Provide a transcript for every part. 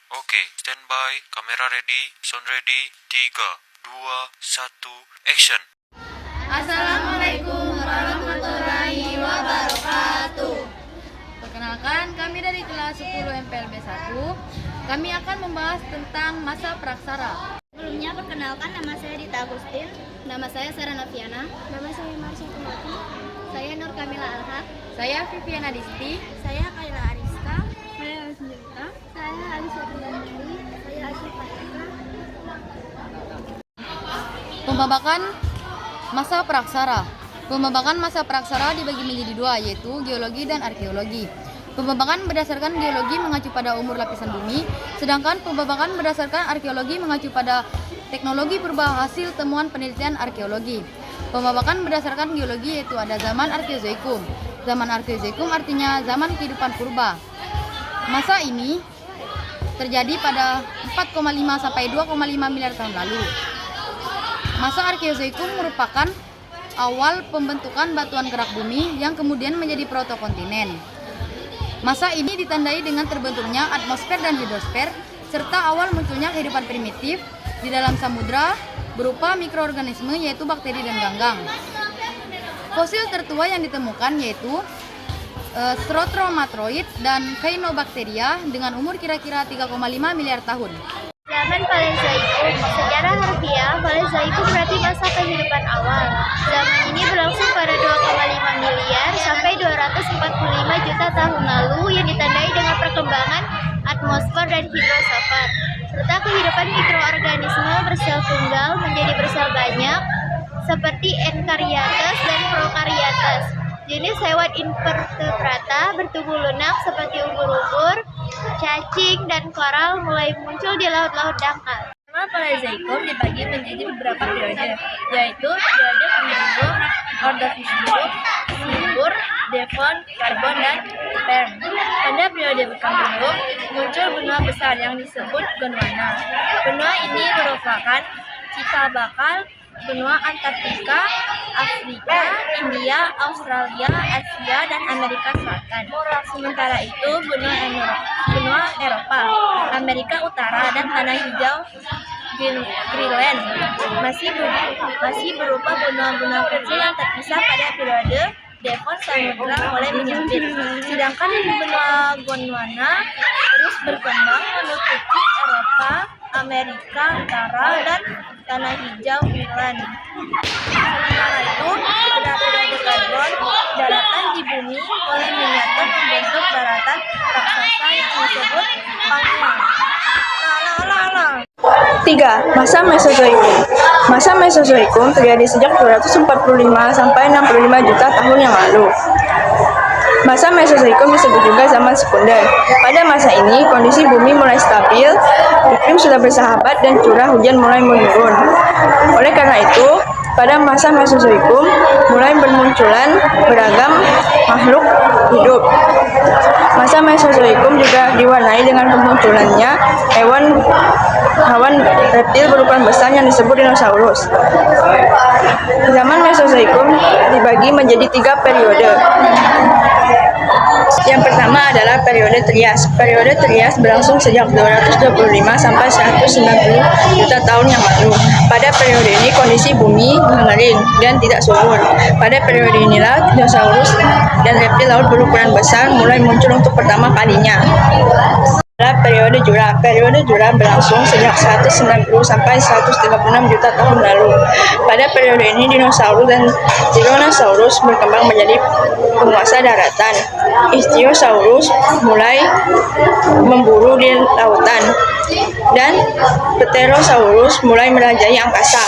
Oke, standby, kamera ready, sound ready, 3, 2, 1, action. Assalamualaikum warahmatullahi wabarakatuh. Perkenalkan, kami dari kelas 10 MPLB 1. Kami akan membahas tentang masa praksara. Sebelumnya perkenalkan, nama saya Dita Agustin. Nama saya Sarah Nafiana. Nama saya Marsha Kumati. Saya Nur Kamila Alhaq. Saya Viviana Disti. Saya Kaila Ariska. Saya Alisunjita. Saya Alisa Dilandari. Saya Asyifa Eka. Pembabakan masa praksara. Pembabakan masa praksara dibagi menjadi dua, yaitu geologi dan arkeologi. Pembabakan berdasarkan geologi mengacu pada umur lapisan bumi, sedangkan pembabakan berdasarkan arkeologi mengacu pada teknologi purba hasil temuan penelitian arkeologi. Pembabakan berdasarkan geologi yaitu ada zaman Arkeozoikum. Zaman Arkeozoikum artinya zaman kehidupan purba. Masa ini terjadi pada 4,5 sampai 2,5 miliar tahun lalu. Masa Arkeozoikum merupakan awal pembentukan batuan kerak bumi yang kemudian menjadi protokontinen. Masa ini ditandai dengan terbentuknya atmosfer dan hidrosfer, serta awal munculnya kehidupan primitif di dalam samudra berupa mikroorganisme yaitu bakteri dan ganggang. Fosil tertua yang ditemukan yaitu Stromatoroid dan Cyanobacteria dengan umur kira-kira 3,5 miliar tahun. Zaman Paleozoikum. Secara harfiah, Paleozoikum berarti masa kehidupan awal. Zaman ini berlangsung pada 2,5 miliar sampai 245 juta tahun lalu yang ditandai dengan perkembangan atmosfer dan hidrosfer, serta kehidupan mikroorganisme bersel tunggal menjadi bersel banyak seperti Eukaryotes dan Prokaryotes. Jenis hewan invertebrata bertubuh lunak seperti ubur-ubur, cacing, dan koral mulai muncul di laut-laut dangkal. Nama Paleozoikum dibagi menjadi beberapa periode, yaitu periode Kambrium, Ordovisium, Silur, Devon, Karbon, dan Perm. Pada periode Kambrium muncul benua besar yang disebut Gondwana. Benua ini merupakan cikal bakal benua Antartika, Afrika, India, Australia, Asia, dan Amerika Selatan. Sementara itu, benua Eropa, Amerika Utara, dan tanah hijau Greenland masih berupa benua-benua kecil yang terpisah pada periode Devon Samudra mulai menyempit. Sedangkan benua Gondwana terus berkembang menutupi Eropa, Amerika Utara, dan tanah hijau Greenland. Sementara itu, pada periode Karbon, daratan di bumi mulai menyatu membentuk daratan raksasa yang disebut Pangea. 3. Masa Mesozoikum. Masa Mesozoikum terjadi sejak 245 sampai 65 juta tahun yang lalu. Masa Mesozoikum disebut juga zaman sekunder. Pada masa ini, kondisi bumi mulai stabil, iklim sudah bersahabat, dan curah hujan mulai menurun. Oleh karena itu, pada masa Mesozoikum mulai bermunculan beragam makhluk hidup. Masa Mesozoikum juga diwarnai dengan kemunculannya hewan reptil berukuran besar yang disebut dinosaurus. Zaman Mesozoikum dibagi menjadi 3 periode. Yang pertama adalah periode Trias. Periode Trias berlangsung sejak 225 sampai 190 juta tahun yang lalu. Pada periode ini kondisi bumi mengering dan tidak subur. Pada periode inilah dinosaurus dan reptil laut berukuran besar mulai muncul untuk pertama kalinya. Adalah periode Jura. Periode Jura berlangsung sejak 190 sampai 136 juta tahun lalu. Pada periode ini dinosaurus dan Tyrannosaurus berkembang menjadi penguasa daratan. Ichthyosaurus mulai memburu di lautan dan Pterosaurus mulai menjelajahi angkasa.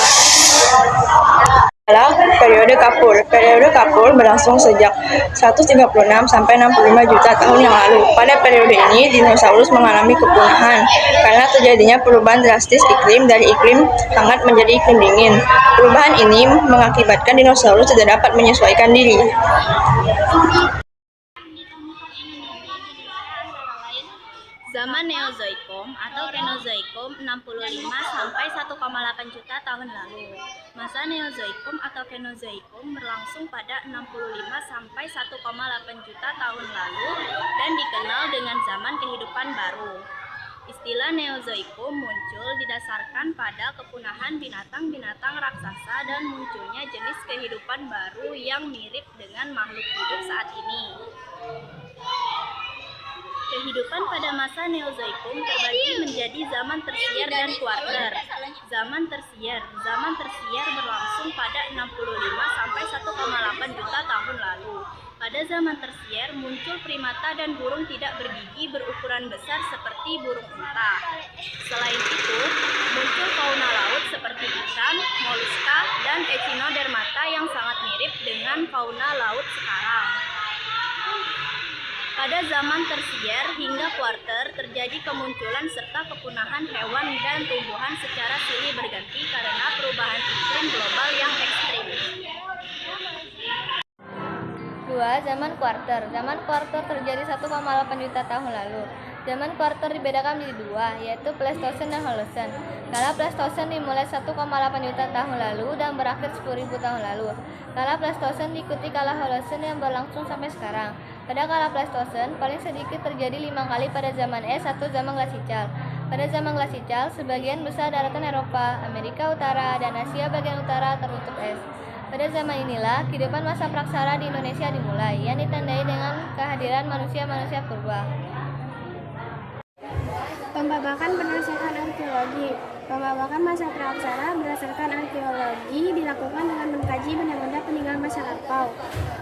Adalah periode Kapur. Periode Kapur berlangsung sejak 136 sampai 65 juta tahun yang lalu. Pada periode ini, dinosaurus mengalami kepunahan karena terjadinya perubahan drastis iklim dari iklim hangat menjadi iklim dingin. Perubahan ini mengakibatkan dinosaurus tidak dapat menyesuaikan diri. Zaman Neozoikum atau Kenozoikum 65 sampai 1,8 juta tahun lalu. Masa Neozoikum atau Kenozoikum berlangsung pada 65 sampai 1,8 juta tahun lalu dan dikenal dengan zaman kehidupan baru. Istilah Neozoikum muncul didasarkan pada kepunahan binatang-binatang raksasa dan munculnya jenis kehidupan baru yang mirip dengan makhluk hidup saat ini. Kehidupan pada masa Neozoikum terbagi menjadi zaman tersier dan kuarter. Zaman tersier berlangsung pada 65 sampai 1,8 juta tahun lalu. Pada zaman tersier muncul primata dan burung tidak bergigi berukuran besar seperti burung unta. Selain itu, muncul fauna laut seperti ikan, moluska, dan echinodermata yang sangat mirip dengan fauna laut sekarang. Pada zaman tersier hingga kuarter terjadi kemunculan serta kepunahan hewan dan tumbuhan secara silih berganti karena perubahan iklim global yang ekstrim. 2. Zaman kuarter. Zaman kuarter terjadi 1,8 juta tahun lalu. Zaman kuarter dibedakan menjadi dua, yaitu Pleistosen dan Holosen. Kala Pleistosen dimulai 1,8 juta tahun lalu dan berakhir 10.000 tahun lalu. Kala Pleistosen diikuti kala Holosen yang berlangsung sampai sekarang. Pada kala Pleistosen, paling sedikit terjadi 5 kali pada zaman es atau zaman glacial. Pada zaman glacial, sebagian besar daratan Eropa, Amerika Utara, dan Asia bagian utara tertutup es. Pada zaman inilah, kehidupan masa praksara di Indonesia dimulai, yang ditandai dengan kehadiran manusia-manusia purba. Pembabakan berdasarkan arkeologi. Pembabakan masa praksara berdasarkan arkeologi dilakukan dengan mengkaji benda-benda peninggalan masa lampau.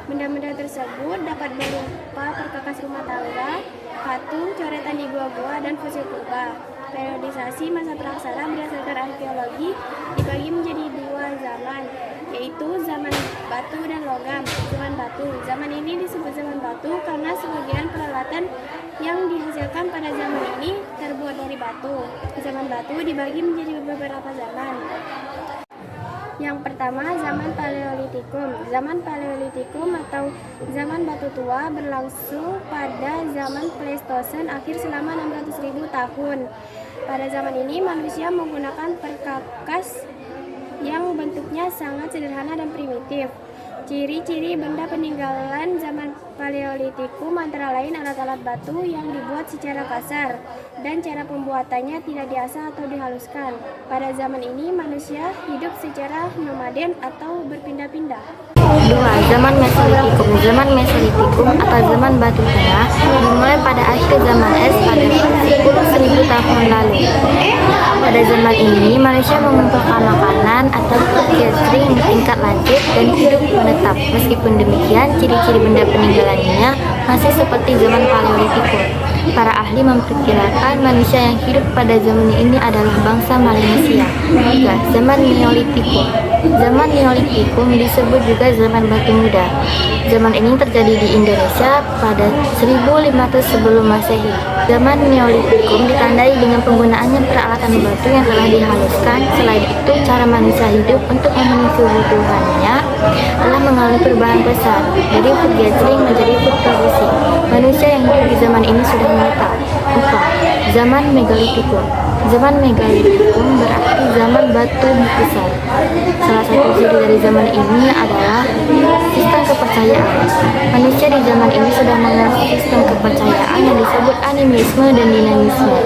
Benda-benda tersebut dapat berupa perkakas rumah tangga, patung, coretan di gua-gua, dan fosil purba. Periodisasi masa praksara berdasarkan arkeologi dibagi menjadi dua zaman, yaitu zaman batu dan logam. Zaman batu. Zaman ini disebut zaman batu karena sebagian peralatan yang dihasilkan pada zaman ini terbuat dari batu. Zaman batu dibagi menjadi beberapa zaman. Yang pertama, zaman Paleolitikum. Zaman Paleolitikum atau zaman batu tua berlangsung pada zaman Pleistosen akhir selama 600.000 tahun. Pada zaman ini manusia menggunakan perkakas yang bentuknya sangat sederhana dan primitif. Ciri-ciri benda peninggalan zaman Paleolitikum antara lain alat-alat batu yang dibuat secara kasar dan cara pembuatannya tidak diasah atau dihaluskan. Pada zaman ini manusia hidup secara nomaden atau berpindah-pindah. 2. Zaman Mesolitikum. Zaman Mesolitikum atau zaman batu tengah dimulai pada akhir zaman es pada 10.000 tahun lalu. Pada zaman ini, manusia mengumpulkan makanan atau food gathering tingkat lanjut dan hidup menetap. Meskipun demikian, ciri-ciri benda peninggalannya masih seperti zaman Paleolitikum. Para ahli memperkirakan manusia yang hidup pada zaman ini adalah bangsa Melanesia. 3. Zaman Neolitikum. Zaman Neolitikum disebut juga zaman batu muda. Zaman ini terjadi di Indonesia pada 1500 sebelum Masehi. Zaman Neolitikum ditandai dengan penggunaannya peralatan batu yang telah dihaluskan. Selain itu, cara manusia hidup untuk memenuhi kebutuhannya telah mengalami perubahan besar dari food gathering menjadi food produksi. Manusia yang hidup di zaman ini sudah menetap. 4. Zaman Megalitikum. Zaman Megalitikum berarti zaman batu besar. Salah satu ciri dari zaman ini adalah sistem kepercayaan. Manusia di zaman ini sudah mengenal sistem kepercayaan yang disebut animisme dan dinamisme.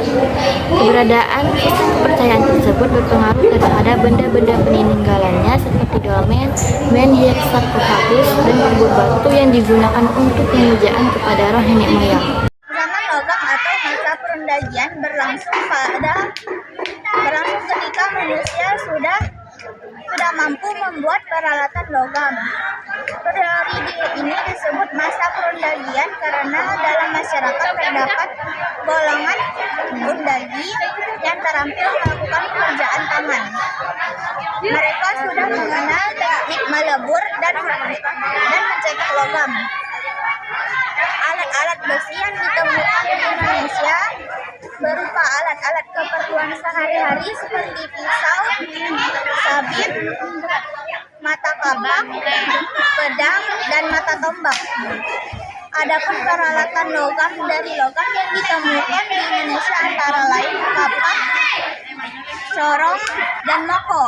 Keberadaan sistem kepercayaan tersebut berpengaruh terhadap benda-benda peninggalannya seperti dolmen, menhir, sarkofagus, dan kubur batu yang digunakan untuk pemujaan kepada roh nenek moyang. Zaman logam atau masa perundagian berlangsung ketika manusia sudah mampu membuat peralatan logam. Teori ini disebut masa perundagian karena dalam masyarakat terdapat golongan undagi yang terampil melakukan pekerjaan tangan. Mereka sudah mengenal teknik melebur dan mencetak logam. Alat-alat besi yang ditemukan di Indonesia berupa alat-alat keperluan sehari-hari seperti pisau, sabit, mata kapak, pedang, dan mata tombak. Adapun peralatan logam dari logam yang ditemukan di Indonesia antara lain kapak, corong, dan moko.